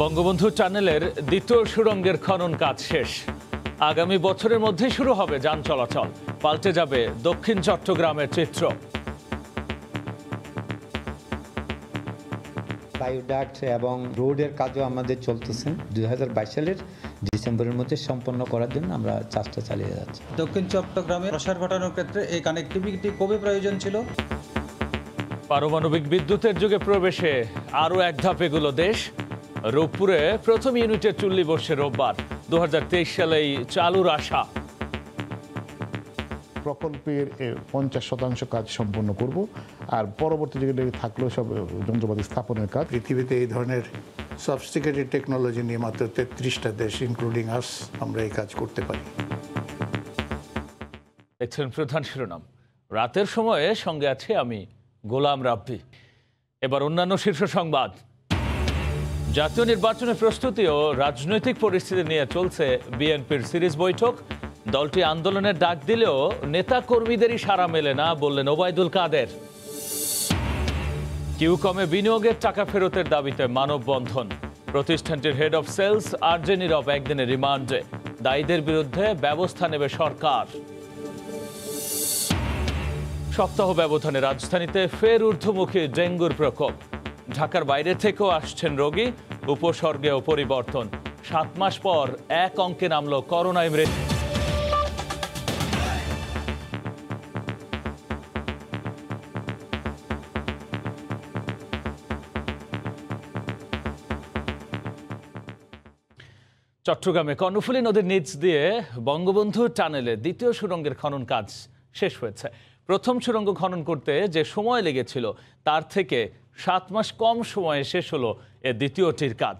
বঙ্গবন্ধু টানেলের দ্বিতীয় সুড়ঙ্গের খনন কাজ শেষ। আগামী বছরের মধ্যে শুরু হবে যান চলাচল, পাল্টে যাবে দক্ষিণ চট্টগ্রামের চিত্র। বায়োডাক্ট এবং রোডের কাজও আমাদের চলতেছে। 2022 সালের ডিসেম্বরের মধ্যে সম্পন্ন করার জন্য আমরা চেষ্টা চালিয়ে যাচ্ছি। দক্ষিণ চট্টগ্রামে প্রসার ঘটানোর ক্ষেত্রে এই কানেক্টিভিটি খুবই প্রয়োজন ছিল। পারমাণবিক বিদ্যুতের যুগে প্রবেশে আরও এক ধাপ এগুলো দেশ। রূপপুরে প্রথম ইউনিটের চুল্লি বসছে রোববার। 2023 সালেই চালুর আশা। প্রকল্পের 50% কাজ সম্পন্ন করব, আর পরবর্তী যেগুলো থাকলো সব যন্ত্রপাতি স্থাপনের কাজ। পৃথিবীতে এই ধরনের সফিস্টিকেটেড টেকনোলজি নিয়ে মাত্র 33টা দেশ ইনক্লুডিং আস আমরা এই কাজ করতে পারি। দেখছেন প্রধান শিরোনাম। রাতের সময়ে সঙ্গে আছে আমি গোলাম রাব্বি। এবার অন্যান্য শীর্ষ সংবাদ। জাতীয় নির্বাচনের প্রস্তুতি ও রাজনৈতিক পরিস্থিতি নিয়ে চলছে বিএনপির সিরিজ বৈঠক। দলটি আন্দোলনের ডাক দিলেও নেতা কর্মীদেরই সাড়া মেলে না, বললেন ওবায়দুল কাদের। কিউকমে বিনিয়োগের টাকা ফেরতের দাবিতে মানববন্ধন। প্রতিষ্ঠানটির হেড অফ সেলস আরজে নীরব একদিনের রিমান্ডে। দায়ীদের বিরুদ্ধে ব্যবস্থা নেবে সরকার। সপ্তাহ ব্যবধানে রাজধানীতে ফের ঊর্ধ্বমুখী ডেঙ্গুর প্রকোপ। ঢাকার বাইরে থেকেও আসছেন রোগী, উপসর্গেও পরিবর্তন। 7 মাস পর এক অঙ্কে নামল করোনায় মৃত্যু। চট্টগ্রামে কর্ণফুলী নদীর নিচ দিয়ে বঙ্গবন্ধু টানেলে দ্বিতীয় সুড়ঙ্গের খনন কাজ শেষ হয়েছে। প্রথম সুড়ঙ্গ খনন করতে যে সময় লেগেছিল তার থেকে 7 মাস কম সময়ে শেষ হলো এ দ্বিতীয়টির কাজ।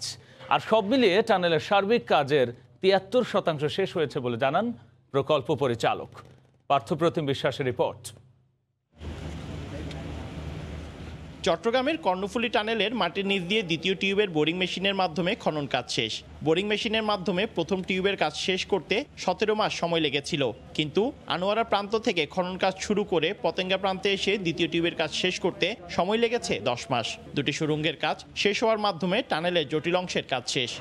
আর সব মিলিয়ে টানেলের সার্বিক কাজের 73% শেষ হয়েছে বলে জানান প্রকল্প পরিচালক। পার্থপ্রতিম বিশ্বাসের রিপোর্ট। চট্টগ্রামের কর্ণফুলী টানেলের মাটির নিচ দিয়ে দ্বিতীয় টিউবের বোরিং মেশিনের মাধ্যমে খনন কাজ শেষ। বোরিং মেশিনের মাধ্যমে প্রথম টিউবের কাজ শেষ করতে 17 মাস সময় লেগেছিল, কিন্তু আনোয়ারা প্রান্ত থেকে খনন কাজ শুরু করে পতেঙ্গা প্রান্তে এসে দ্বিতীয় টিউবের কাজ শেষ করতে সময় লেগেছে 10 মাস। দুটি সুড়ঙ্গের কাজ শেষ হওয়ার মাধ্যমে টানেলের জটিল অংশের কাজ শেষ।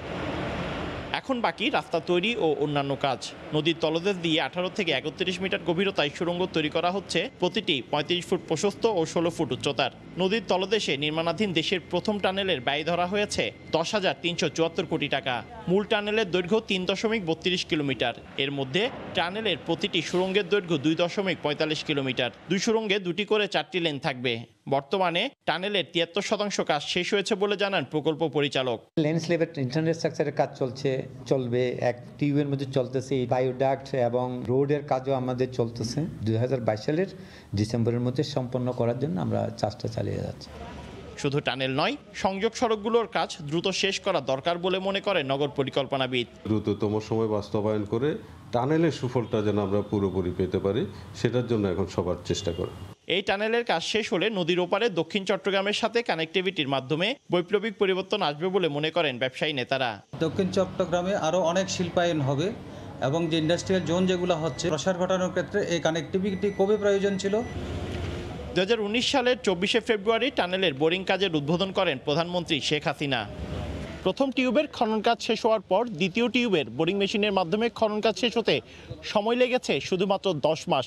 এখন বাকি রাস্তা তৈরি ও অন্যান্য কাজ। নদীর তলদেশ দিয়ে 18 থেকে 31 মিটার গভীরতায় সুড়ঙ্গ তৈরি করা হচ্ছে, প্রতিটি 35 ফুট প্রশস্ত ও 16 ফুট উচ্চতার। নদীর তলদেশে নির্মাণাধীন দেশের প্রথম টানেলের ব্যয় ধরা হয়েছে 10,374 কোটি টাকা। মূল টানেলের দৈর্ঘ্য 3.32 কিলোমিটার। এর মধ্যে টানেলের প্রতিটি সুড়ঙ্গের দৈর্ঘ্য 2.45 কিলোমিটার। দুই সুড়ঙ্গে দুটি করে 4টি লেন থাকবে। বর্তমানে টানেলের 73% কাজ শেষ হয়েছে বলে জানান প্রকল্প পরিচালক। লেন্স লেভেল ইন্টারনেট স্ট্রাকচারের কাজ চলবে। এক টিউবের মধ্যে চলতেছে। বায়োডাক্ট এবং রোডের কাজও আমাদের চলতেছে। 2022 সালের ডিসেম্বরের মধ্যে সম্পন্ন করার জন্য আমরা চেষ্টা চালিয়ে যাচ্ছি। শুধু টানেল নয়, সংযোগ সড়কগুলোর কাজ দ্রুত শেষ করা দরকার বলে মনে করে নগর পরিকল্পনাবিদ। দ্রুততম সময় বাস্তবায়ন করে টানেলের সুফলটা যেন আমরা পুরোপুরি পেতে পারি, সেটার জন্য এখন সবার চেষ্টা করে। এই টানেলের কাজ শেষ হলে নদীর ওপারে দক্ষিণ চট্টগ্রামের সাথে কানেক্টিভিটির মাধ্যমে বৈপ্লবিক পরিবর্তন আসবে বলে মনে করেন ব্যবসায়ী নেতারা। দক্ষিণ চট্টগ্রামে আরও অনেক শিল্পায়ন হবে এবং যে ইন্ডাস্ট্রিয়াল জোন যেগুলো হচ্ছে প্রসার ঘটানোর ক্ষেত্রে এই কানেক্টিভিটি খুবই প্রয়োজন ছিল। 2019 সালের 24 ফেব্রুয়ারি টানেলের বোরিং কাজের উদ্বোধন করেন প্রধানমন্ত্রী শেখ হাসিনা। প্রথম টিউবের খনন কাজ শেষ হওয়ার পর দ্বিতীয় টিউবের বোরিং মেশিনের মাধ্যমে খনন কাজ শেষ হতে সময় লেগেছে শুধুমাত্র 10 মাস।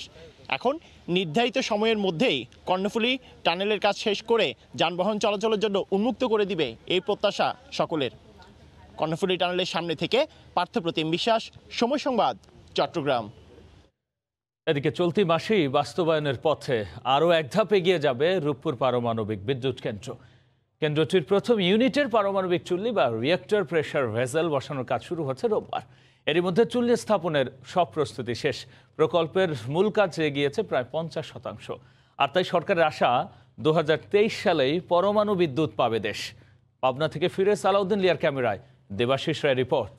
এখন নির্ধারিত সময়ের মধ্যেই কর্ণফুলী টানেলের কাজ শেষ করে যানবাহন চলাচলের জন্য উন্মুক্ত করে দিবে এই প্রত্যাশা সকলের। কর্ণফুলী টানেলের সামনে থেকে পার্থপ্রতিম বিশ্বাস, সময় সংবাদ, চট্টগ্রাম। এদিকে চলতি মাসেই বাস্তবায়নের পথে আরও এক ধাপ এগিয়ে যাবে রূপপুর পারমাণবিক বিদ্যুৎ কেন্দ্র। কেন্দ্রটির প্রথম ইউনিটের পারমাণবিক চুল্লি বা রিঅ্যাক্টর প্রেসার ভেসেল বসানোর কাজ শুরু হচ্ছে রোববার। এরই মধ্যে চুল্লি স্থাপনের সব প্রস্তুতি শেষ। প্রকল্পের মূল কাজ এগিয়েছে প্রায় 50%। আর তাই সরকারের আশা 2023 সালেই পরমাণু বিদ্যুৎ পাবে দেশ। পাবনা থেকে ফিরে সালাউদ্দিন লিয়ার ক্যামেরায় দেবাশিস রায় রিপোর্ট।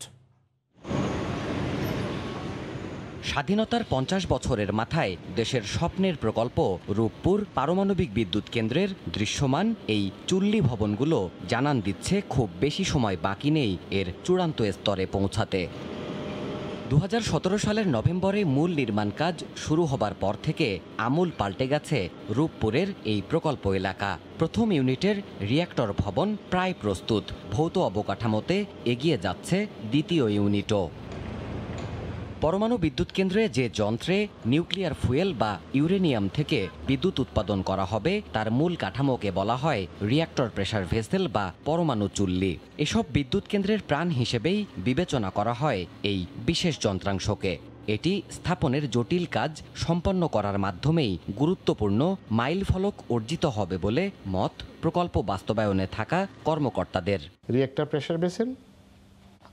স্বাধীনতার 50 বছরের মাথায় দেশের স্বপ্নের প্রকল্প রূপপুর পারমাণবিক বিদ্যুৎ কেন্দ্রের দৃশ্যমান এই চুল্লি ভবনগুলো জানান দিচ্ছে খুব বেশি সময় বাকি নেই এর চূড়ান্ত স্তরে পৌঁছাতে। 2017 সালের নভেম্বরে মূল নির্মাণ কাজ শুরু হবার পর থেকে আমূল পাল্টে গেছে রূপপুরের এই প্রকল্প এলাকা। প্রথম ইউনিটের রিঅ্যাক্টর ভবন প্রায় প্রস্তুত, ভৌত অবকাঠামোতে এগিয়ে যাচ্ছে দ্বিতীয় ইউনিটও। পরমাণু বিদ্যুৎ কেন্দ্রে যে যন্ত্রে নিউক্লিয়ার ফুয়েল বা ইউরেনিয়াম থেকে বিদ্যুৎ উৎপাদন করা হবে তার মূল কাঠামোকে বলা হয় রিঅ্যাক্টর প্রেসার ভেসেল বা পরমাণু চুল্লি। এসব বিদ্যুৎ কেন্দ্রের প্রাণ হিসেবেই বিবেচনা করা হয় এই বিশেষ যন্ত্রাংশকে। এটি স্থাপনের জটিল কাজ সম্পন্ন করার মাধ্যমেই গুরুত্বপূর্ণ মাইলফলক অর্জিত হবে বলে মত প্রকল্প বাস্তবায়নে থাকা কর্মকর্তাদের। রিঅ্যাক্টর প্রেসার ভেসেল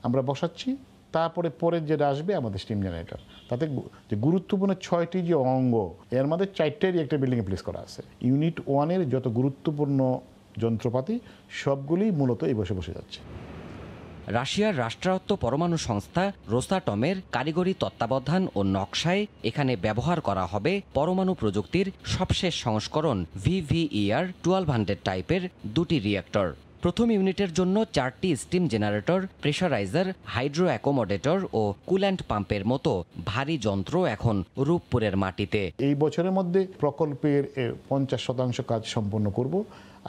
আমরা বসাচ্ছি, তারপরে পরের যেটা আসবে আমাদের স্টিম জেনারেটর। তাতে যে গুরুত্বপূর্ণ 6টি যে অঙ্গ, এর মধ্যে 4টাই রিঅ্যাক্টর বিল্ডিংয়ে প্লেস করা আছে। ইউনিট 1-এর যত গুরুত্বপূর্ণ যন্ত্রপাতি সবগুলি মূলত এই বসে যাচ্ছে। রাশিয়ার রাষ্ট্রায়ত্ত পরমাণু সংস্থা রোসাটমের কারিগরি তত্ত্বাবধান ও নকশায় এখানে ব্যবহার করা হবে পরমাণু প্রযুক্তির সবশেষ সংস্করণ VVER 1200 টাইপের 2টি রিঅ্যাক্টর। প্রথম ইউনিটের জন্য 4টি স্টিম জেনারেটর, প্রেসারাইজার, হাইড্রো অ্যাকোমোডেটর ও কুল্যান্ট পাম্পের মতো ভারী যন্ত্র এখন রূপপুরের মাটিতে। এই বছরের মধ্যে প্রকল্পের 50% কাজ সম্পন্ন করব,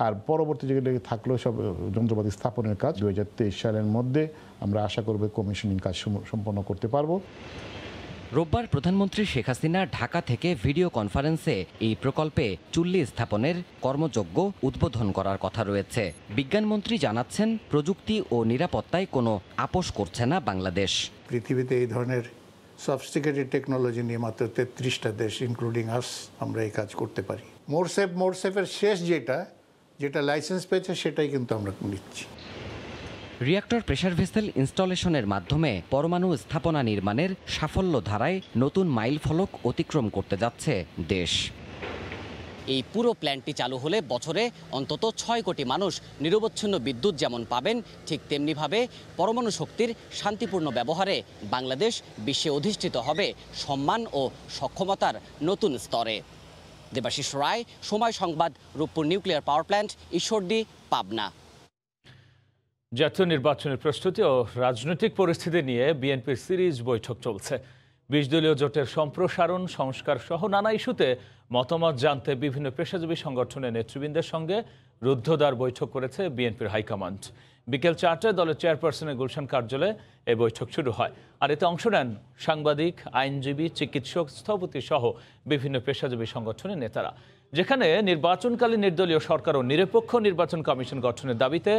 আর পরবর্তী যেগুলো থাকলেও সব যন্ত্রপাতি স্থাপনের কাজ 2023 সালের মধ্যে আমরা আশা করব কমিশনিং কাজ সম্পন্ন করতে পারবো। রোববার প্রধানমন্ত্রী শেখ হাসিনা ঢাকা থেকে ভিডিও কনফারেন্সে এই প্রকল্পে চুল্লি স্থাপনের কর্মযজ্ঞ উদ্বোধন করার কথা রয়েছে। বিজ্ঞানমন্ত্রী জানাচ্ছেন, প্রযুক্তি ও নিরাপত্তায় কোনো আপোষ করছে না বাংলাদেশ। পৃথিবীতে এই ধরনের সফিস্টিকেটেড টেকনোলজি নিয়ে মাত্র 33টা দেশ ইনক্লুডিং আস আমরা এই কাজ করতে পারি। মোর সেফের শেষ যেটা লাইসেন্স পেয়েছে সেটাই কিন্তু আমরা নিচ্ছি। রিঅ্যাক্টর প্রেসার ভেসেল ইনস্টলেশনের মাধ্যমে পরমাণু স্থাপনা নির্মাণের সাফল্য ধারায় নতুন মাইলফলক অতিক্রম করতে যাচ্ছে দেশ। এই পুরো প্ল্যান্টটি চালু হলে বছরে অন্তত 6 কোটি মানুষ নিরবচ্ছিন্ন বিদ্যুৎ যেমন পাবেন, ঠিক তেমনিভাবে পরমাণু শক্তির শান্তিপূর্ণ ব্যবহারে বাংলাদেশ বিশ্বে অধিষ্ঠিত হবে সম্মান ও সক্ষমতার নতুন স্তরে। দেবাশিস রায়, সময় সংবাদ, Rooppur nuclear power plant, Ishwardi, Pabna. জাতীয় নির্বাচনের প্রস্তুতি ও রাজনৈতিক পরিস্থিতি নিয়ে বিএনপির সিরিজ বৈঠক চলছে। 20 দলীয় জোটের সম্প্রসারণ, সংস্কার সহ নানা ইস্যুতে মতামত জানতে বিভিন্ন পেশাজীবী সংগঠনের নেতৃবৃন্দের সঙ্গে রুদ্ধদ্বার বৈঠক করেছে বিএনপির হাইকমান্ড। বিকেল 4টায় দলের চেয়ারপারসনের গুলশান কার্যালয়ে এই বৈঠক শুরু হয়। আর এতে অংশ নেন সাংবাদিক, আইনজীবী, চিকিৎসক, স্থপতি সহ বিভিন্ন পেশাজীবী সংগঠনের নেতারা। যেখানে নির্বাচনকালীন নির্দলীয় সরকার ও নিরপেক্ষ নির্বাচন কমিশন গঠনের দাবিতে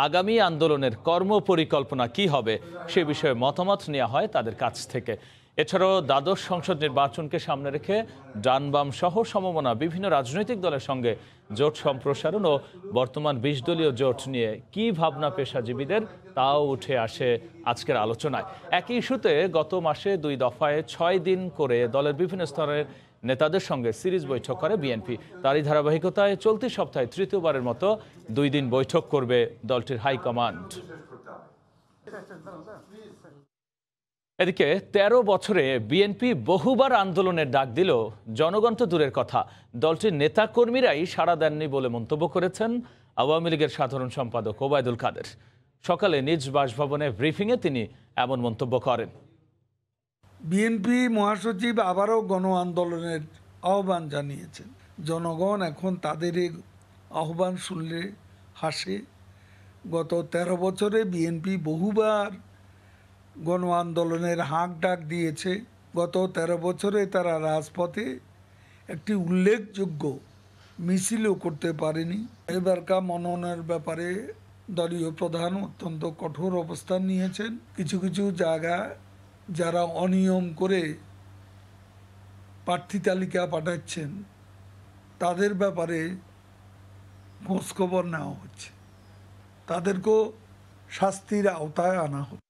আগামী আন্দোলনের কর্মপরিকল্পনা কি হবে সে বিষয়ে মতামত নেওয়া হয় তাদের কাছ থেকে। এছাড়াও দ্বাদশ সংসদ নির্বাচনকে সামনে রেখে ডান বাম সহ সমমনা বিভিন্ন রাজনৈতিক দলের সঙ্গে জোট সম্প্রসারণ ও বর্তমান 20 দলীয় জোট নিয়ে কি ভাবনা পেশাজীবীদের তাও উঠে আসে আজকের আলোচনায়। একই ইস্যুতে গত মাসে 2 দফায় 6 দিন করে দলের বিভিন্ন স্তরের নেতাদের সঙ্গে সিরিজ বৈঠক করে বিএনপি। তারই ধারাবাহিকতায় চলতি সপ্তাহে তৃতীয়বারের মতো 2 দিন বৈঠক করবে দলটির হাইকমান্ড। এদিকে 13 বছরে বিএনপি বহুবার আন্দোলনের ডাক দিল, জনগণ তো দূরের কথা, দলটির নেতাকর্মীরাই সাড়া দেননি বলে মন্তব্য করেছেন আওয়ামী লীগের সাধারণ সম্পাদক ওবায়দুল কাদের। সকালে নিজ বাসভবনে ব্রিফিংয়ে তিনি এমন মন্তব্য করেন। বিএনপি মহাসচিব আবারও গণ আন্দোলনের আহ্বান জানিয়েছেন। জনগণ এখন তাদের এই আহ্বান শুনলে হাসে। গত 13 বছরে বিএনপি বহুবার গণ আন্দোলনের হাঁক ডাক দিয়েছে। গত 13 বছরে তারা রাজপথে একটি উল্লেখযোগ্য মিছিলও করতে পারেনি। এবারকার মনোনয়নের ব্যাপারে দলীয় প্রধান অত্যন্ত কঠোর অবস্থান নিয়েছেন। কিছু কিছু জায়গায় যারা অনিয়ম করে প্রার্থী তালিকা পাঠাচ্ছেন তাদের ব্যাপারে খোঁজখবর নেওয়া হচ্ছে, তাদেরকেও শাস্তির আওতায় আনা হচ্ছে।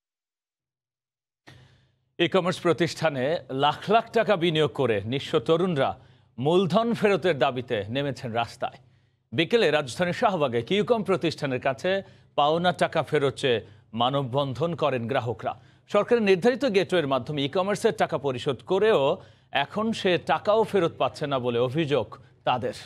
ই কমার্স প্রতিষ্ঠানে লাখ লাখ টাকা বিনিয়োগ করে নিঃস্ব তরুণরা মূলধন ফেরতের দাবিতে নেমেছেন রাস্তায়। বিকেলে রাজধানীর শাহবাগে কিউকম প্রতিষ্ঠানের কাছে পাওনা টাকা ফেরত চেয়ে মানববন্ধন করেন গ্রাহকরা। সরকারের নির্ধারিত গেটওয়ের মাধ্যমে ই কমার্সের টাকা পরিশোধ করেও এখন সে টাকাও ফেরত পাচ্ছে না বলে অভিযোগ তাদের।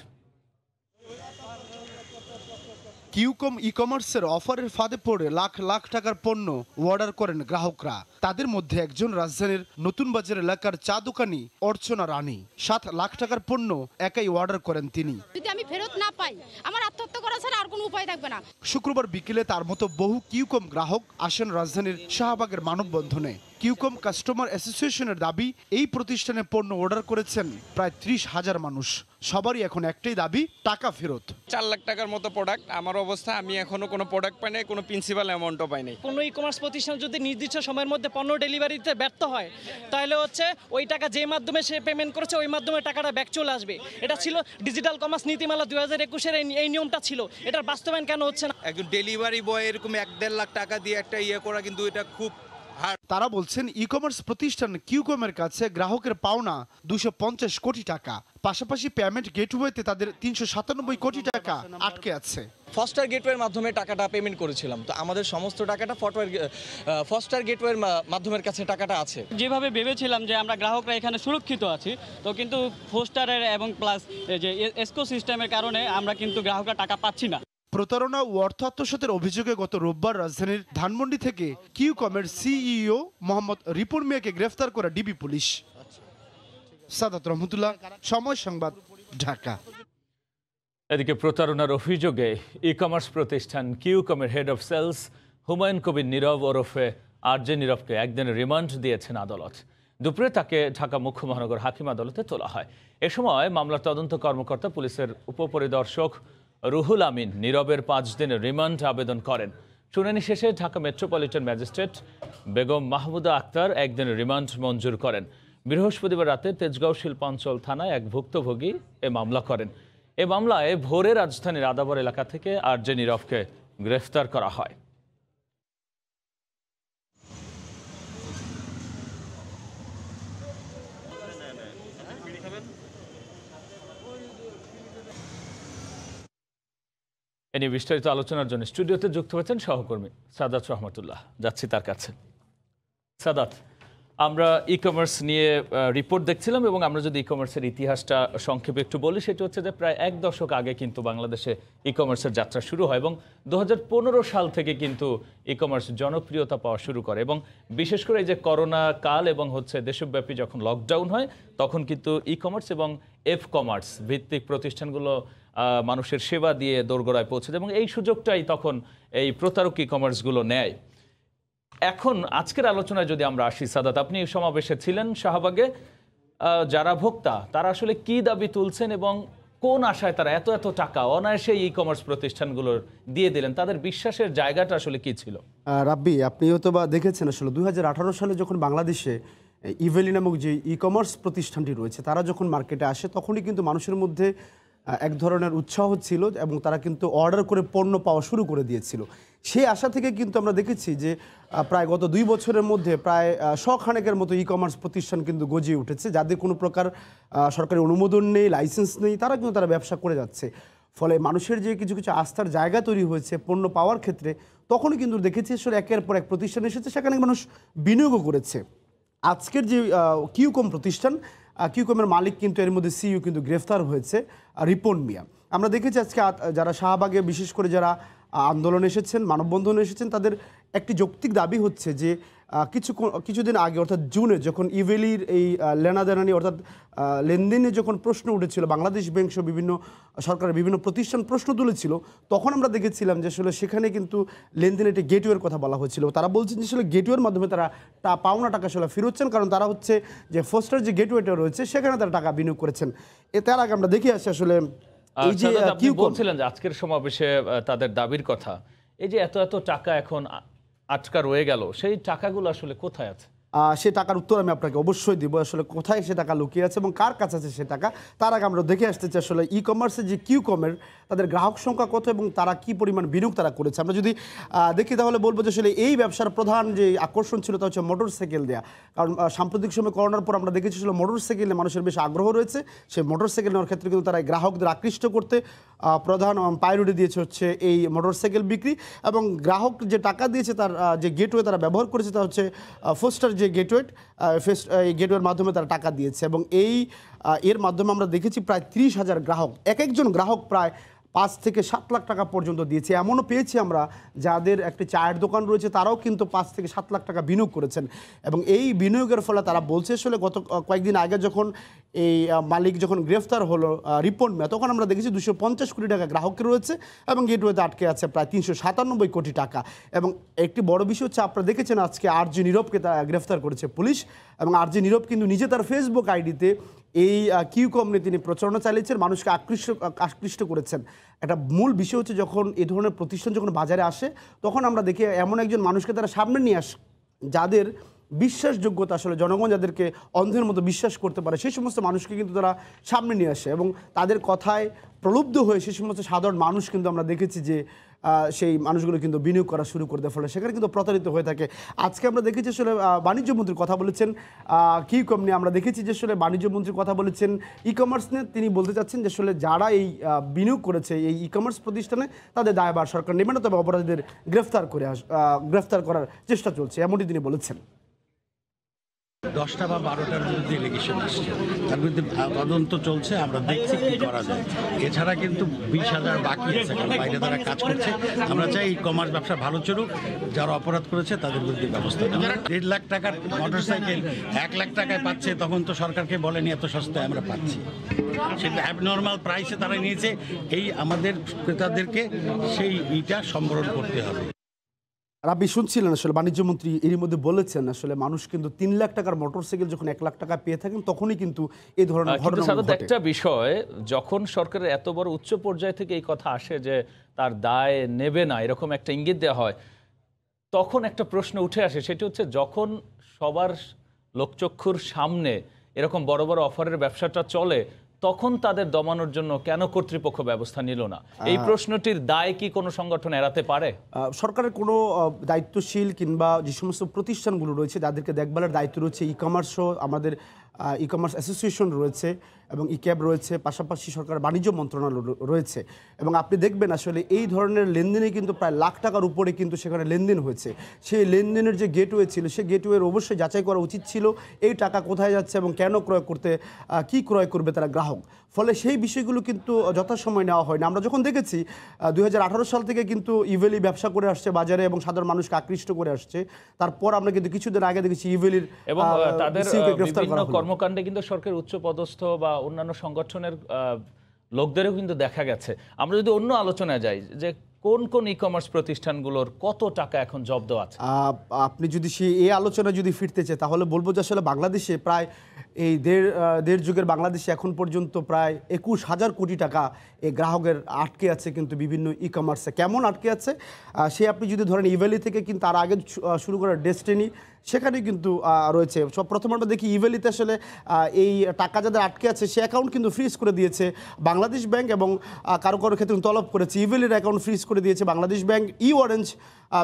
কিউকম ই কমার্সের অফারের ফাঁদে পড়ে লাখ লাখ টাকার পণ্য অর্ডার করেন গ্রাহকরা। তাদের মধ্যে একজন রাজধানীর নতুন বাজার এলাকার চা দোকানি অর্চনা রানী। 7 লাখ টাকার পণ্য একাই অর্ডার করেন তিনি। যদি আমি ফেরত না পাই আমার আত্মহত্যা করা ছাড়া আর কোনো উপায় থাকবে না। শুক্রবার বিকেলে তার মতো বহু কিউকম গ্রাহক আসেন রাজধানীর শাহবাগের মানববন্ধনে। কিউকম কাস্টমার অ্যাসোসিয়েশনের দাবি, এই প্রতিষ্ঠানে পণ্য অর্ডার করেছেন প্রায় 30,000 মানুষ। সবারই এখন একটাই দাবি, টাকা ফেরত। 4 লাখ টাকার মতো প্রোডাক্ট আমার অবস্থা, আমি এখনো কোনো প্রোডাক্ট পাই নাই, কোনো প্রিন্সিপাল অ্যামাউন্টও পাই নাই। কোনো ই কমার্স প্রতিষ্ঠান যদি নির্দিষ্ট সময়ের মধ্যে পণ্য ডেলিভারিতে ব্যর্থ হয় তাহলে ওই টাকা যে মাধ্যমে সে পেমেন্ট করেছে ওই মাধ্যমে টাকাটা ব্যাক চলে আসবে। এটা ছিল ডিজিটাল কমার্স নীতিমালা 2021-এর এই নিয়মটা ছিল, এটার বাস্তবায়ন কেন হচ্ছে না? একজন ডেলিভারি বয় এরকম 1-1.5 লাখ টাকা দিয়ে একটা করা, কিন্তু এটা খুব। তারা বলছেন ই কমার্স প্রতিষ্ঠান কিউকমের কাছে গ্রাহকের পাওনা 250 কোটি টাকা, পাশাপাশি পেমেন্ট গেটওয়েতে তাদের 397 কোটি টাকা আটকে আছে। ফস্টার গেটওয়ের মাধ্যমে টাকাটা পেমেন্ট করেছিলাম, তো আমাদের সমস্ত টাকাটা ফস্টার গেটওয়ের মাধ্যমের কাছে টাকাটা আছে। যেভাবে ভেবেছিলাম যে আমরা গ্রাহকরা এখানে সুরক্ষিত আছি, তো কিন্তু ফস্টারের এবং প্লাস যে এসকো সিস্টেমের কারণে আমরা কিন্তু গ্রাহকরা টাকা পাচ্ছি না। প্রতারণা ও অর্থ আত্মসাতের অভিযোগে গত রোববার রাজধানীর ধানমন্ডি থেকে কিউকমের সিইও মোহাম্মদ রিপন মিয়াকে গ্রেফতার করে ডিবি পুলিশ। সাদাত রহমতুল্লাহ, সময় সংবাদ, ঢাকা। এদিকে প্রতারণার অভিযোগে ই কমার্স প্রতিষ্ঠান কিউকমের head of sales Humayun Kabir নীরব ওরফে আরজে নীরবকে একদিনের রিমান্ড দিয়েছেন আদালত। দুপুরে তাকে ঢাকা মুখ্য মহানগর হাকিম আদালতে তোলা হয়। এ সময় মামলার তদন্ত কর্মকর্তা পুলিশের উপপরিদর্শক রুহুল আমিন নীরবের 5 দিনের রিমান্ড আবেদন করেন। শুনানি শেষে ঢাকা মেট্রোপলিটন ম্যাজিস্ট্রেট বেগম মাহমুদা আক্তার একদিনের রিমান্ড মঞ্জুর করেন। বৃহস্পতিবার রাতে তেজগাঁও শিল্পাঞ্চল থানায় এক ভুক্তভোগী এ মামলা করেন। এ মামলায় ভোরে রাজধানীর আদাবর এলাকা থেকে আরজে নীরবকে গ্রেফতার করা হয়। এ নিয়ে বিস্তারিত আলোচনার জন্য স্টুডিওতে যুক্ত হয়েছেন সহকর্মী সাদাত রহমতুল্লাহ। যাচ্ছি তার কাছে। সাদাত, আমরা ই কমার্স নিয়ে রিপোর্ট দেখছিলাম এবং আমরা যদি ই কমার্সের ইতিহাসটা সংক্ষেপে একটু বলি, সেটা হচ্ছে যে প্রায় 1 দশক আগে কিন্তু বাংলাদেশে ই কমার্সের যাত্রা শুরু হয় এবং 2015 সাল থেকে কিন্তু ই কমার্স জনপ্রিয়তা পাওয়া শুরু করে এবং বিশেষ করে এই যে করোনা কাল এবং হচ্ছে দেশব্যাপী যখন লকডাউন হয় তখন কিন্তু ই কমার্স এবং এফ কমার্স ভিত্তিক প্রতিষ্ঠানগুলো মানুষের সেবা দিয়ে দোরগোড়ায় পৌঁছে যায় এবং এই সুযোগটাই তখন এই প্রতারক ই কমার্সগুলো নেয়। এখন আজকের আলোচনায় যদি আমরা আসি, সাদাত, আপনি সমাবেশে ছিলেন শাহবাগে, যারা ভোক্তা তারা আসলে কি দাবি তুলছেন এবং কোন আশায় তারা এত এত টাকা অনায়াসে ই কমার্স প্রতিষ্ঠানগুলোর দিয়ে দিলেন, তাদের বিশ্বাসের জায়গাটা আসলে কি ছিল? রাব্বি, আপনি হয়তো বা দেখেছেন আসলে 2018 সালে যখন বাংলাদেশে ইভেলি নামক যে ই কমার্স প্রতিষ্ঠানটি রয়েছে তারা যখন মার্কেটে আসে তখনই কিন্তু মানুষের মধ্যে এক ধরনের উৎসাহ ছিল এবং তারা কিন্তু অর্ডার করে পণ্য পাওয়া শুরু করে দিয়েছিল। সেই আশা থেকে কিন্তু আমরা দেখেছি যে প্রায় গত 2 বছরের মধ্যে প্রায় 100 খানেকের মতো ই কমার্স প্রতিষ্ঠান কিন্তু গজিয়ে উঠেছে, যাদের কোনো প্রকার সরকারি অনুমোদন নেই, লাইসেন্স নেই, তারা কিন্তু তারা ব্যবসা করে যাচ্ছে। ফলে মানুষের যে কিছু কিছু আস্থার জায়গা তৈরি হয়েছে পণ্য পাওয়ার ক্ষেত্রে, তখনই কিন্তু দেখেছি আসলে একের পর এক প্রতিষ্ঠান এসেছে, সেখানে মানুষ বিনিয়োগও করেছে। আজকের যে কিউকম প্রতিষ্ঠান, কিউকমের মালিক কিন্তু এর মধ্যে সিইও কিন্তু গ্রেফতার হয়েছে রিপন মিয়া। আমরা দেখেছি আজকে যারা শাহবাগে বিশেষ করে যারা আন্দোলনে এসেছেন, মানববন্ধনে এসেছেন, তাদের একটি যৌক্তিক দাবি হচ্ছে যে কিছুদিন আগে অর্থাৎ জুনে যখন ইভেলির এই লেনাদেনা নিয়ে অর্থাৎ লেনদেনে যখন প্রশ্ন উঠেছিল, বাংলাদেশ ব্যাংক সহ বিভিন্ন সরকারের বিভিন্ন প্রতিষ্ঠান প্রশ্ন তুলেছিল, তখন আমরা দেখেছিলাম যে আসলে সেখানে কিন্তু লেনদেনে একটি গেটওয়ের কথা বলা হয়েছিল। তারা বলছেন যে আসলে গেটওয়ের মাধ্যমে তারা পাওনা টাকা আসলে ফেরোচ্ছেন, কারণ তারা হচ্ছে যে ফার্স্টার যে গেটওয়েটা রয়েছে সেখানে তারা টাকা বিনিয়োগ করেছেন। তার আগে আমরা দেখে আসছি আসলে এই যে আপনি বলছিলেন যে আজকের সমাবেশে তাদের দাবির কথা, এই যে এত এত টাকা এখন আটকা রয়ে গেল, সেই টাকাগুলো আসলে কোথায় আছে? সে টাকার উত্তর আমি আপনাকে অবশ্যই দিব, আসলে কোথায় সে টাকা লুকিয়ে আছে এবং কার কাছে আছে সে টাকা। তার আগে আমরা দেখে আসতেছি আসলে ই কমার্সের যে কিউকমের তাদের গ্রাহক সংখ্যা কত এবং তারা কি পরিমাণ বিনিয়োগ তারা করেছে। আমরা যদি দেখি তাহলে বলবো যে আসলে এই ব্যবসার প্রধান যে আকর্ষণ ছিল তা হচ্ছে মোটর সাইকেল দেওয়া, কারণ সাম্প্রতিক সময় করোনার পর আমরা দেখেছি আসলে মোটর সাইকেলে মানুষের বেশ আগ্রহ রয়েছে। সেই মোটর সাইকেল নেওয়ার ক্ষেত্রে কিন্তু তারা গ্রাহকদের আকৃষ্ট করতে প্রধান প্রায়োরিটি দিয়েছে হচ্ছে এই মোটর সাইকেল বিক্রি, এবং গ্রাহক যে টাকা দিয়েছে তার যে গেটওয়ে তারা ব্যবহার করেছে তা হচ্ছে ফার্স্টার যে গেটওয়ে, এই গেটওয়ের মাধ্যমে তারা টাকা দিয়েছে এবং এর মাধ্যমে আমরা দেখেছি প্রায় 30,000 গ্রাহক, এক একজন গ্রাহক প্রায় 5 থেকে 7 লাখ টাকা পর্যন্ত দিয়েছে। এমনও পেয়েছি আমরা যাদের একটি চায়ের দোকান রয়েছে তারাও কিন্তু 5 থেকে 7 লাখ টাকা বিনিয়োগ করেছেন, এবং এই বিনিয়োগের ফলে তারা বলছে আসলে গত কয়েকদিন আগে যখন এই মালিক যখন গ্রেফতার হলো রিপন মিয়া, তখন আমরা দেখেছি 250 কোটি টাকা গ্রাহকের রয়েছে এবং গেটওয়েতে আটকে আছে প্রায় 397 কোটি টাকা। এবং একটি বড় বিষয় হচ্ছে আপনারা দেখেছেন আজকে আরজি নীরবকে গ্রেফতার করেছে পুলিশ, এবং আরজি নীরব কিন্তু নিজে তার ফেসবুক আইডিতে এই কিউকম নিয়ে তিনি প্রচারণা চালিয়েছেন, মানুষকে আকৃষ্ট করেছেন। একটা মূল বিষয় হচ্ছে যখন এই ধরনের প্রতিষ্ঠান যখন বাজারে আসে তখন আমরা দেখি এমন একজন মানুষকে তারা সামনে নিয়ে আসে যাদের বিশ্বাসযোগ্যতা আসলে জনগণ যাদেরকে অন্ধের মতো বিশ্বাস করতে পারে, সেই সমস্ত মানুষকে কিন্তু তারা সামনে নিয়ে আসে এবং তাদের কথায় প্রলুব্ধ হয়ে সেই সমস্ত সাধারণ মানুষ কিন্তু আমরা দেখেছি যে সেই মানুষগুলো কিন্তু বিনিয়োগ করা শুরু করে দেওয়ার ফলে সেখানে কিন্তু প্রতারিত হয়ে থাকে। আজকে আমরা দেখেছি আসলে বাণিজ্য মন্ত্রীর কথা বলেছেন কিউকম নিয়ে, আমরা দেখেছি যে আসলে বাণিজ্য মন্ত্রীর কথা বলেছেন ই কমার্স নিয়ে। তিনি বলতে চাচ্ছেন যে আসলে যারা এই বিনিয়োগ করেছে এই ই কমার্স প্রতিষ্ঠানে তাদের দায়ভার সরকার নেবে না, তবে অপরাধীদের গ্রেফতার করার চেষ্টা চলছে, এমনটি তিনি বলেছেন। 10টা বা 12টার বিরুদ্ধে এলিগেশন আসছে, তার বিরুদ্ধে তদন্ত চলছে, আমরা দেখছি কি করা যায়। এছাড়া কিন্তু 20,000 বাকি আছে, কারণ বাইরে তারা কাজ করছে। আমরা চাই ই কমার্স ব্যবসা ভালো চলুক, যারা অপরাধ করেছে তাদের বিরুদ্ধে ব্যবস্থা। 1.5 লাখ টাকার মোটরসাইকেল 1 লাখ টাকায় পাচ্ছে, তখন তো সরকারকে বলেনি এত সস্তায় আমরা পাচ্ছি। সেটা অ্যাবনর্মাল প্রাইসে তারা নিয়েছে, এই আমাদের ক্রেতাদেরকে সেই ইটা সম্বরণ করতে হবে। রাব্বি শুনছিলেন আসলে বাণিজ্যমন্ত্রী এরই মধ্যে বলেছেন আসলে মানুষ কিন্তু 3 লাখ টাকার মোটরসাইকেল যখন 1 লাখ টাকা পেয়ে থাকেন তখনই কিন্তু এই ধরনের ঘটনা ঘটে। একটা বিষয়, যখন সরকারের এত বড় উচ্চ পর্যায় থেকে এই কথা আসে যে তার দায় নেবে না, এরকম একটা ইঙ্গিত দেওয়া হয়, তখন একটা প্রশ্ন উঠে আসে, সেটি হচ্ছে যখন সবার লোকচক্ষুর সামনে এরকম বড় বড় অফারের ব্যবসাটা চলে তখন তাদের দমানোর জন্য কেন কর্তৃপক্ষ ব্যবস্থা নিল না? এই প্রশ্নটির দায় কি কোনো সংগঠন এড়াতে পারে? সরকারের কোনো দায়িত্বশীল কিংবা যে সমস্ত প্রতিষ্ঠানগুলো রয়েছে যাদেরকে দেখভালের দায়িত্ব রয়েছে, ই কমার্সও আমাদের ই কমার্স অ্যাসোসিয়েশন রয়েছে এবং ই ক্যাব রয়েছে, পাশাপাশি সরকার বাণিজ্য মন্ত্রণালয় রয়েছে, এবং আপনি দেখবেন আসলে এই ধরনের লেনদেনে কিন্তু প্রায় লাখ টাকার উপরে কিন্তু সেখানে লেনদেন হয়েছে। সেই লেনদেনের যে গেটওয়ে ছিল সেই গেটওয়ের অবশ্যই যাচাই করা উচিত ছিল এই টাকা কোথায় যাচ্ছে এবং কেন ক্রয় করতে, কি ক্রয় করবে তারা গ্রাহক। ফলে সেই বিষয়গুলো কিন্তু যথাসময় নেওয়া হয় না। আমরা যখন দেখেছি 2018 সাল থেকে কিন্তু ইভেলি ব্যবসা করে আসছে বাজারে এবং সাধারণ মানুষকে আকৃষ্ট করে আসছে, তারপর আমরা কিন্তু কিছুদিন আগে দেখেছি ইভেলির এবং তাদের বিভিন্ন কর্মকাণ্ডে কিন্তু সরকার উচ্চ পদস্থ বা অন্যান্য সংগঠনের লোকদেরও কিন্তু দেখা গেছে। আমরা যদি অন্য আলোচনায় যাই যে কোন কোন ই কমার্স প্রতিষ্ঠানগুলোর কত টাকা এখন জব্দ আছে, আপনি যদি এই আলোচনা যদি ফিরতে চাই তাহলে বলবো যে আসলে বাংলাদেশে প্রায় এই দেড় যুগের বাংলাদেশে এখন পর্যন্ত প্রায় 21,000 কোটি টাকা এই গ্রাহকের আটকে আছে কিন্তু বিভিন্ন ই কমার্সে। কেমন আটকে আছে সে আপনি যদি ধরেন ইভ্যালি থেকে কিন্তু তার আগে শুরু করার ডেস্টিনি, সেখানে কিন্তু রয়েছে। সব প্রথম আমরা দেখি ইভ্যালিতে আসলে এই টাকা যাদের আটকে আছে সে অ্যাকাউন্ট কিন্তু ফ্রিজ করে দিয়েছে বাংলাদেশ ব্যাংক, এবং কারো ক্ষেত্রে তলব করেছে ইভ্যালির অ্যাকাউন্ট ফ্রিজ করে দিয়েছে বাংলাদেশ ব্যাংক, ই অরেঞ্জ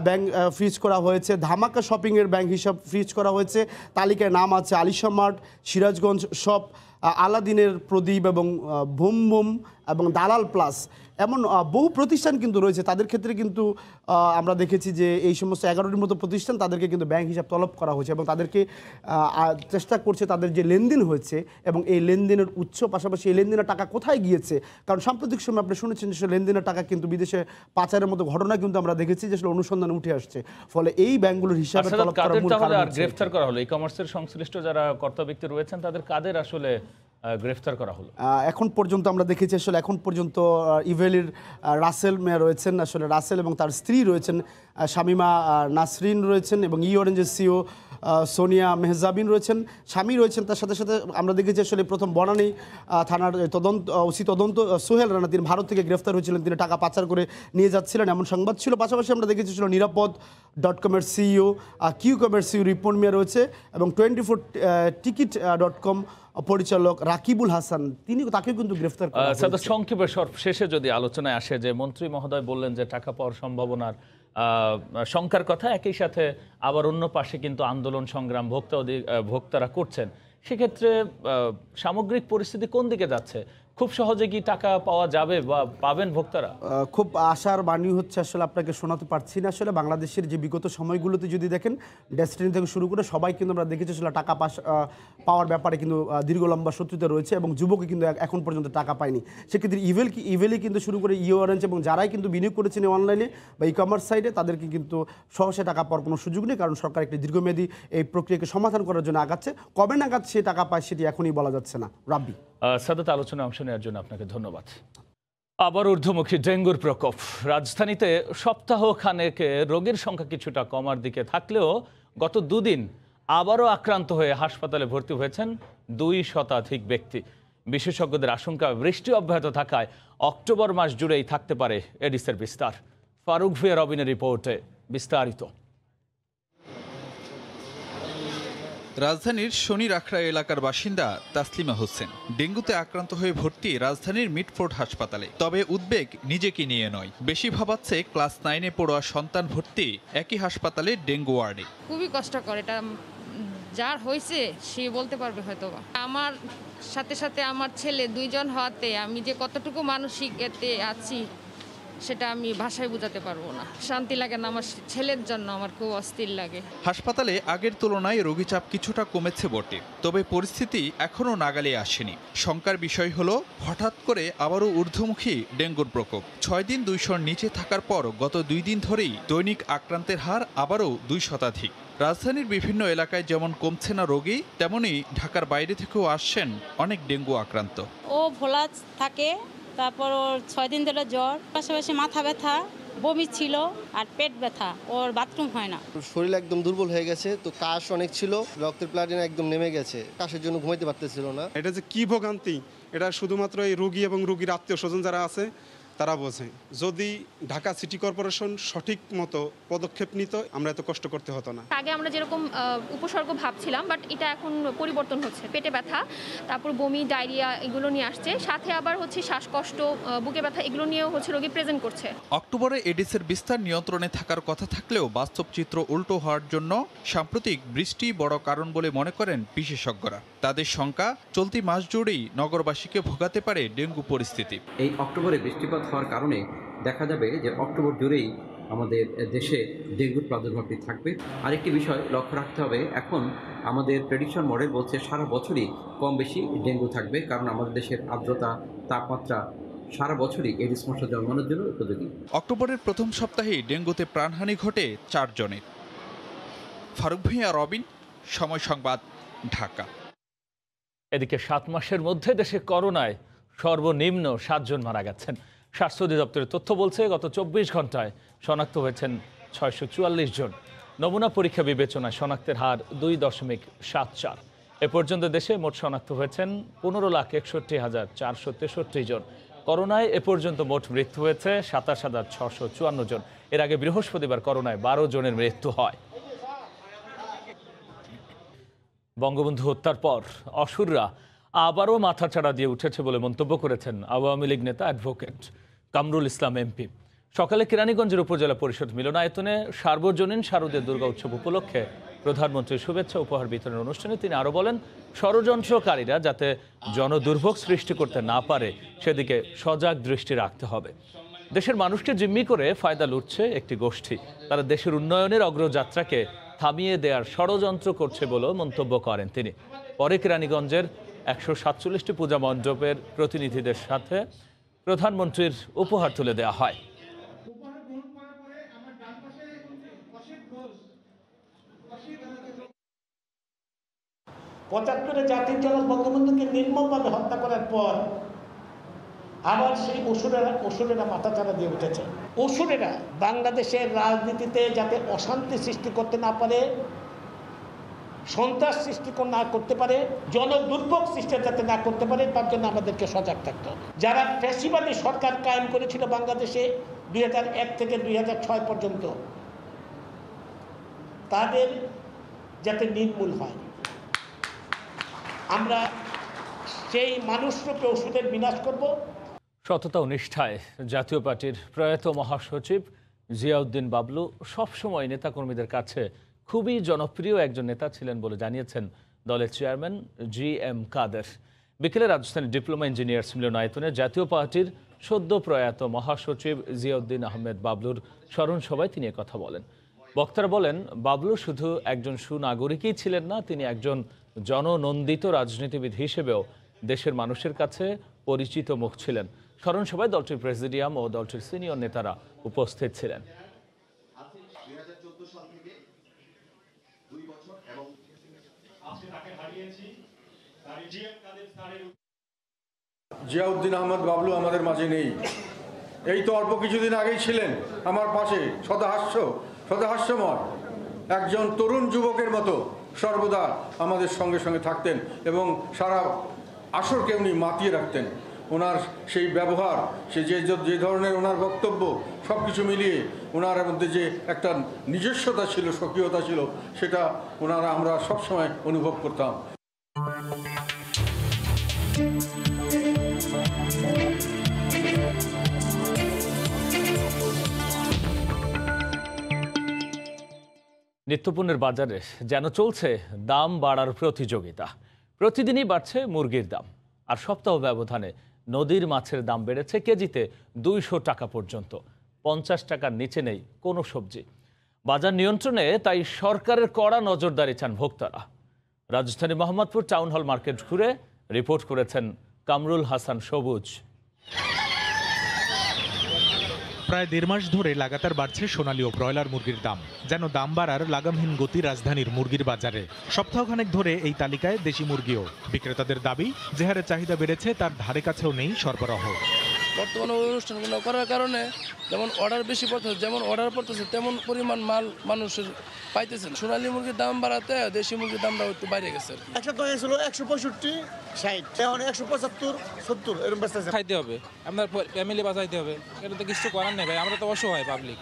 ব্যাংক ফ্রিজ করা হয়েছে, ধামাকা শপিংয়ের ব্যাংক হিসাব ফ্রিজ করা হয়েছে, তালিকায় নাম আছে আলিশা মার্ট, সিরাজগঞ্জ শপ, আলাদিনের প্রদীপ এবং বুম বুম এবং দালাল প্লাস, এমন বহু প্রতিষ্ঠান কিন্তু রয়েছে। তাদের ক্ষেত্রে কিন্তু আমরা দেখেছি যে এই সমস্ত 11টির মতো প্রতিষ্ঠান তাদেরকে কিন্তু ব্যাংক হিসাব তলব করা হয়েছে এবং তাদেরকে চেষ্টা করছে তাদের যে লেনদেন হয়েছে এবং এই লেনদেনের উৎস, পাশাপাশি এই লেনদেনের টাকা কোথায় গিয়েছে। কারণ সাম্প্রতিক সময় আপনি শুনেছেন যে লেনদেনের টাকা কিন্তু বিদেশে পাচারের মতো ঘটনা কিন্তু আমরা দেখেছি যে অনুসন্ধানে উঠে আসছে। ফলে এই ব্যাংকগুলোর হিসাবে তলব করার মূল কারণ আর গ্রেফতার করা হলো ই কমার্সের সংশ্লিষ্ট যারা কর্তা ব্যক্তি রয়েছেন তাদের কাদের আসলে গ্রেফতার করা হলো? এখন পর্যন্ত আমরা দেখেছি আসলে এখন পর্যন্ত ইভেলির রাসেল মেয়া রয়েছেন, আসলে রাসেল এবং তার স্ত্রী রয়েছেন শামিমা নাসরিন রয়েছেন, এবং ই অরেঞ্জের সিও সোনিয়া মেহজাবিন রয়েছেন, স্বামী রয়েছেন। তার সাথে সাথে আমরা দেখেছি আসলে প্রথম বনানী থানার ওসি তদন্ত সোহেল রানা, তিনি ভারত থেকে গ্রেফতার হয়েছিলেন, তিনি টাকা পাচার করে নিয়ে যাচ্ছিলেন এমন সংবাদ ছিল। পাশাপাশি আমরা দেখেছি ছিল নিরাপদ.com-এর সিইও কিউকমের সিইও রিপন মিয়া রয়েছে, এবং 24ticket.com পরিচালক রাকিবুল হাসান, তাকেও কিন্তু গ্রেফতার করা হয়েছে। সংক্ষেপে শেষে যদি আলোচনায় আসে যে মন্ত্রী মহোদয় বললেন যে টাকা পাওয়ার সম্ভাবনার শঙ্কার কথা, একই সাথে আবার অন্য পাশে কিন্তু আন্দোলন সংগ্রাম ভোক্তারা করছেন, সেক্ষেত্রে সামগ্রিক পরিস্থিতি কোন দিকে যাচ্ছে? খুব সহজে কি টাকা পাওয়া যাবে বা পাবেন ভোক্তারা? খুব আশার বাণী হচ্ছে, আসলে আপনাকে শোনাতে পারছি না। আসলে বাংলাদেশের যে বিগত সময়গুলোতে যদি দেখেন, ডেস্টিনি থেকে শুরু করে সবাই কিন্তু আমরা দেখেছি আসলে টাকা পাওয়ার ব্যাপারে কিন্তু দীর্ঘ লম্বা শত্রুতা রয়েছে এবং যুবকই কিন্তু এখন পর্যন্ত টাকা পায়নি। সেক্ষেত্রে ইভেলি কিন্তু শুরু করে অরেঞ্জ এবং যারাই কিন্তু বিনিয়োগ করেছেন অনলাইনে বা কমার্স সাইডে, তাদেরকে কিন্তু সহসে টাকা পাওয়ার কোনো সুযোগ নেই, কারণ সরকার একটি দীর্ঘমেয়াদী এই প্রক্রিয়াকে সমাধান করার জন্য আগাচ্ছে। কবে নাগাদ সে টাকা পায় সেটি এখনই বলা যাচ্ছে না। রাব্বি, সাদাত, আলোচনায় অংশ নেওয়ার জন্য আপনাকে ধন্যবাদ। আবার ঊর্ধ্বমুখী ডেঙ্গুর প্রকোপ। রাজধানীতে সপ্তাহ খানেকে রোগীর সংখ্যা কিছুটা কমার দিকে থাকলেও গত দুদিন আবারও আক্রান্ত হয়ে হাসপাতালে ভর্তি হয়েছেন 2 শতাধিক ব্যক্তি। বিশেষজ্ঞদের আশঙ্কা, বৃষ্টি অব্যাহত থাকায় অক্টোবর মাস জুড়েই থাকতে পারে এডিসের বিস্তার। ফারুক ভিয়া রবিনের রিপোর্টে বিস্তারিত। রাজধানীর শনির আখড়া এলাকার বাসিন্দা তাসলিমা হোসেন ডেঙ্গুতে আক্রান্ত হয়ে ভর্তি রাজধানীর মিটফোর্ড হাসপাতালে। তবে উদ্বেগ নিজেকে নিয়ে নয়, বেশি ভাবাচ্ছে ক্লাস 9-এ পড়ুয়া সন্তান ভর্তি একই হাসপাতালে ডেঙ্গু ওয়ার্ডে। খুবই কষ্টকর, এটা যার হয়েছে সে বলতে পারবে হয়তো। আমার সাথে সাথে আমার ছেলে 2 জন হওয়াতে আমি যে কতটুকু মানসিক এতে আছি সেটা আমি ভাষায় বোঝাতে পারবো না। শান্তি লাগে না আমার ছেলের জন্য, আমার খুব অস্থির লাগে। হাসপাতালে আগের তুলনায় রোগী চাপ কিছুটা কমেছে বটে, তবে পরিস্থিতি এখনও নাগালে আসেনি। শঙ্কার বিষয় হলো হঠাৎ করে আবারও ঊর্ধ্বমুখী ডেঙ্গুর প্রকোপ। 6 দিন 200-র নিচে থাকার পর গত 2 দিন ধরেই দৈনিক আক্রান্তের হার আবারও 2 শতাধিক। রাজধানীর বিভিন্ন এলাকায় যেমন কমছে না রোগী, তেমনি ঢাকার বাইরে থেকেও আসছেন অনেক ডেঙ্গু আক্রান্ত। ও ভোলা থাকে, তারপর ওর 6 দিন ধরে জ্বর, পাশাপাশি মাথা ব্যথা, বমি ছিল আর পেট ব্যথা, ওর বাথরুম হয় না। শরীর একদম দুর্বল হয়ে গেছে, তো কাশ অনেক ছিল, রক্তের প্লাটিনা একদম নেমে গেছে, কাশের জন্য ঘুমাইতে পারতেছিল না। এটা যে কি ভোগান্তি, এটা শুধুমাত্র এই রোগী এবং রোগীর আত্মীয় স্বজন যারা আছে তারা বোঝে। যদি ঢাকা সিটি কর্পোরেশন সঠিক মতো পদক্ষেপ নিত, আমরা এত কষ্ট করতে হতো না। আগে আমরা যেরকম উপসর্গ ভাবছিলাম, বাট এটা এখন পরিবর্তন হচ্ছে। পেটে ব্যথা, তারপর বমি, ডায়রিয়া এগুলো নিয়ে আসছে, সাথে আবার হচ্ছে শ্বাসকষ্ট, বুকে ব্যথা, এগুলো নিয়েও হচ্ছে রোগী প্রেজেন্ট করছে। অক্টোবরে এডিসের বিস্তার নিয়ন্ত্রণে থাকার কথা থাকলেও বাস্তব চিত্র উল্টো হওয়ার জন্য সাম্প্রতিক বৃষ্টি বড় কারণ বলে মনে করেন বিশেষজ্ঞরা। তাদের শঙ্কা, চলতি মাস জুড়েই নগরবাসীকে ভোগাতে পারে ডেঙ্গু পরিস্থিতি। এই অক্টোবরে বৃষ্টিপাত হওয়ার কারণে দেখা যাবে যে অক্টোবর জুড়েই আমাদের দেশে ডেঙ্গুর প্রাদুর্ভাবটি থাকবে। আরেকটি বিষয় লক্ষ্য রাখতে হবে, এখন আমাদের প্রেডিকশন মডেল বলছে সারা বছরই কম বেশি ডেঙ্গু থাকবে, কারণ আমাদের দেশের আর্দ্রতা, তাপমাত্রা সারা বছরই এডিস মশা জন্মানোর জন্য উপযোগী। অক্টোবরের প্রথম সপ্তাহেই ডেঙ্গুতে প্রাণহানি ঘটে 4 জনের। ফারুক ভিয়া রবিন, সময় সংবাদ, ঢাকা। এদিকে 7 মাসের মধ্যে দেশে করোনায় সর্বনিম্ন 7 জন মারা গেছেন। স্বাস্থ্য অধিদপ্তরের তথ্য বলছে, গত 24 ঘন্টায় শনাক্ত হয়েছেন 644 জন। নমুনা পরীক্ষা বিবেচনায় শনাক্তের হার 2.74। এ পর্যন্ত দেশে মোট শনাক্ত হয়েছেন 15,61,463 জন। করোনায় এ পর্যন্ত মোট মৃত্যু হয়েছে 27,654 জন। এর আগে বৃহস্পতিবার করোনায় 12 জনের মৃত্যু হয়। বঙ্গবন্ধু হত্যার পর অসুররা আবারও মাথাচাড়া দিয়ে উঠেছে বলে মন্তব্য করেছেন আওয়ামী লীগ নেতা অ্যাডভোকেট কামরুল ইসলাম এমপি। সকালে কেরানীগঞ্জের উপজেলা পরিষদ মিলনায়তনে সার্বজনীন শারদীয় দুর্গা উৎসব উপলক্ষে প্রধানমন্ত্রীর শুভেচ্ছা উপহার বিতরণ অনুষ্ঠানে তিনি আরও বলেন, ষড়যন্ত্রকারীরা যাতে জনদুর্ভোগ সৃষ্টি করতে না পারে সেদিকে সজাগ দৃষ্টি রাখতে হবে। দেশের মানুষকে জিম্মি করে ফায়দা লুটছে একটি গোষ্ঠী, তারা দেশের উন্নয়নের অগ্রযাত্রাকে থামিয়ে দেওয়ার ষড়যন্ত্র করছে বলেও মন্তব্য করেন তিনি। পরে কেরানীগঞ্জের 147টি পূজা মণ্ডপের প্রতিনিধিদের সাথে প্রধানমন্ত্রীর উপহার তুলে দেওয়া হয়। ৭৫-এ জাতির জনক বঙ্গবন্ধুকে নির্মমভাবে হত্যা করার পর আবার সেই অসুরেরা মাথাচাড়া দিয়ে উঠেছে। অসুরেরা বাংলাদেশের রাজনীতিতে যাতে অশান্তি সৃষ্টি করতে না পারে, সন্ত্রাস সৃষ্টি না করতে পারে, জনদুর্ভোগ সৃষ্টি যাতে না করতে পারে, তার জন্য আমাদেরকে সজাগ থাকতে হবে। যারা ফ্যাসিবাদী সরকার কায়েম করেছিল বাংলাদেশে 2001 থেকে 2006 পর্যন্ত, তাদের যাতে নির্মূল হয়, আমরা সেই মানুষরূপে ওষুধের বিনাশ করব। সততা ও নিষ্ঠায় জাতীয় পার্টির প্রয়াত মহাসচিব জিয়াউদ্দিন বাবলু সবসময় নেতাকর্মীদের কাছে খুবই জনপ্রিয় একজন নেতা ছিলেন বলে জানিয়েছেন দলের চেয়ারম্যান GM কাদের। বিকেলে রাজধানীর ডিপ্লোমা ইঞ্জিনিয়ার্স মিলনায়তনে জাতীয় পার্টির সদ্য প্রয়াত মহাসচিব জিয়াউদ্দিন আহমেদ বাবলুর স্মরণ সভায় তিনি কথা বলেন। বক্তারা বলেন, বাবলু শুধু একজন সুনাগরিকই ছিলেন না, তিনি একজন জননন্দিত রাজনীতিবিদ হিসেবেও দেশের মানুষের কাছে পরিচিত মুখ ছিলেন। স্মরণ সভায় দলটির প্রেসিডিয়াম ও দলটির সিনিয়র নেতারা উপস্থিত ছিলেন। জিয়াউদ্দিন আহমেদ বাবলু আমাদের মাঝে নেই। এই তো অল্প কিছুদিন আগেই ছিলেন আমার পাশে, সদাহাস্যময় একজন তরুণ যুবকের মতো সর্বদা আমাদের সঙ্গে সঙ্গে থাকতেন এবং সারা আসরকে উনি মাতিয়ে রাখতেন। ওনার সেই ব্যবহার, সে যে ধরনের ওনার বক্তব্য, সব কিছু মিলিয়ে ওনার মধ্যে যে একটা নিজস্বতা ছিল, স্বকীয়তা ছিল, সেটা আমরা সবসময় অনুভব করতাম। নিত্যপণ্যের বাজারে যেন চলছে দাম বাড়ার প্রতিযোগিতা। প্রতিদিনই বাড়ছে মুরগির দাম, আর সপ্তাহ ব্যবধানে নদীর মাছের দাম বেড়েছে কেজিতে 200 টাকা পর্যন্ত। 50 টাকার নিচে নেই কোনো সবজি। বাজার নিয়ন্ত্রণে তাই সরকারের কড়া নজরদারি চান ভোক্তারা। রাজধানী মোহাম্মদপুর টাউন হল মার্কেট ঘুরে রিপোর্ট করেছেন কামরুল হাসান সবুজ। প্রায় 1.5 মাস ধরে লাগাতার বাড়ছে সোনালী ও ব্রয়লার মুরগির দাম, যেন দাম বাড়ার লাগামহীন গতি রাজধানীর মুরগির বাজারে। সপ্তাহখানেক ধরে এই তালিকায় দেশি মুরগিও। বিক্রেতাদের দাবি, যে হারে চাহিদা বেড়েছে তার ধারে কাছেও নেই সরবরাহ। বর্তমানে অনুষ্ঠানগুলো করার কারণে যেমন অর্ডার বেশি পড়তেছে, যেমন অর্ডার পড়তেছে তেমন পরিমাণ মাল মানুষের পাইতেছেন। সোনালী মুরগির দাম বাড়াতে দেশি মুরগির দামটা একটু বাইরে গেছে। একটা তো ছিল 165, 60, এখন 175, 70 এরকম বেচতেছে। খাইতে হবে, আপনার ফ্যামিলি বাঁচাইতে হবে, এটা তো কিছু করার নেই ভাই, আমরা তো অসহায় পাবলিক।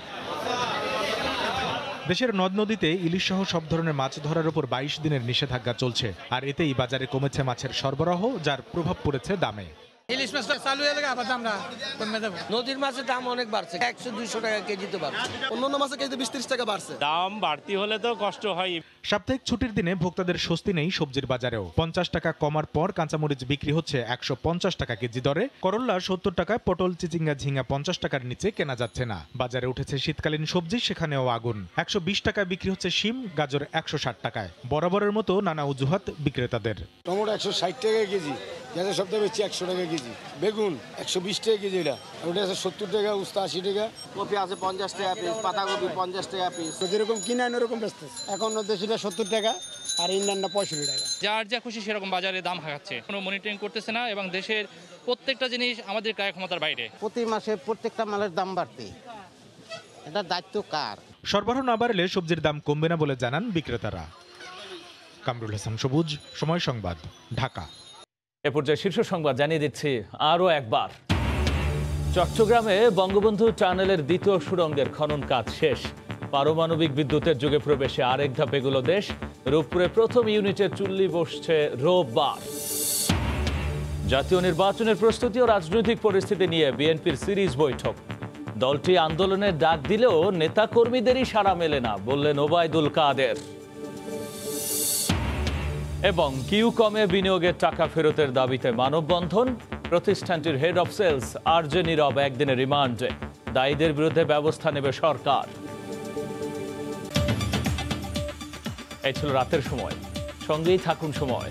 দেশের নদ নদীতে ইলিশ সহ সব ধরনের মাছ ধরার উপর 22 দিনের নিষেধাজ্ঞা চলছে, আর এতেই বাজারে কমেছে মাছের সরবরাহ, যার প্রভাব পড়েছে দামে। ইলিশ মাছটা চালু হয়ে গেলে আবার আমরা কমে যাব। নদীর মাছের দাম অনেক বাড়ছে, 100-200 টাকা কেজিতে বাড়ছে। অন্যান্য মাছের কেজিতে 20-30 টাকা বাড়ছে। দাম বাড়তি হলে তো কষ্ট হয়। সাপ্তাহিক ছুটির দিনে ভোক্তাদের স্বস্তি নেই সবজির বাজারেও। 50 টাকা কমার পর কাঁচামরিচ বিক্রি হচ্ছে 150 টাকা কেজি দরে। করল্লা 70 টাকায়, পটল, চিচিঙ্গা, ঝিঙ্গা 50 টাকার নিচে কেনা যাচ্ছে না। বাজারে উঠেছে শীতকালীন সবজি, সেখানেও আগুন। 120 টাকায় বিক্রি হচ্ছে শিম, গাজর 160 টাকায়। বরাবরের মতো নানা অজুহাত বিক্রেতাদের। টমেটো 160 টাকা কেজি, গ্যাসের সপ্তাহে বেশি 100 টাকা কেজি। বেগুন 120 টাকা কেজি, ওটা আছে 70 টাকা, উস্তা 80 টাকা। কপি আছে 50 টাকা পিস, পাতাকপি 50 টাকা পিস। যেরকম কিনে আনে ওরকম বেচতেছে। এখন দেশিটা 70 টাকা আর ইন্ডিয়ানটা 65 টাকা। যার যা খুশি সেরকম বাজারে দাম হাঁকাচ্ছে, কোনো মনিটরিং করতেছে না এবং দেশের প্রত্যেকটা জিনিস আমাদের ক্রয় ক্ষমতার বাইরে। প্রতি মাসে প্রত্যেকটা মালের দাম বাড়তে, এটা দায়িত্ব কার? সরবরাহ না বাড়লে সবজির দাম কমবে না বলে জানান বিক্রেতারা। কামরুল হাসান সবুজ, সময় সংবাদ, ঢাকা। এ পর্যায়ে শীর্ষ সংবাদ জানিয়ে দিচ্ছি আরও একবার। চট্টগ্রামে বঙ্গবন্ধু টানেলের দ্বিতীয় সুড়ঙ্গের খনন কাজ শেষ। পারমাণবিক বিদ্যুতের যুগে প্রবেশে আরেক ধাপ এগুলো দেশ। রূপপুরে প্রথম ইউনিটের চুল্লি বসছে রোববার। জাতীয় নির্বাচনের প্রস্তুতি ও রাজনৈতিক পরিস্থিতি নিয়ে বিএনপির সিরিজ বৈঠক। দলটি আন্দোলনের ডাক দিলেও নেতাকর্মীদেরই সাড়া মেলে না, বললেন ওবায়দুল কাদের। এবং কিউকমে বিনিয়োগের টাকা ফেরতের দাবিতে মানববন্ধন। প্রতিষ্ঠানটির হেড অফ সেলস আরজে নীরব একদিনের রিমান্ডে। দায়ীদের বিরুদ্ধে ব্যবস্থা নেবে সরকার। এই ছিল রাতের সময়, সঙ্গেই থাকুন সময়।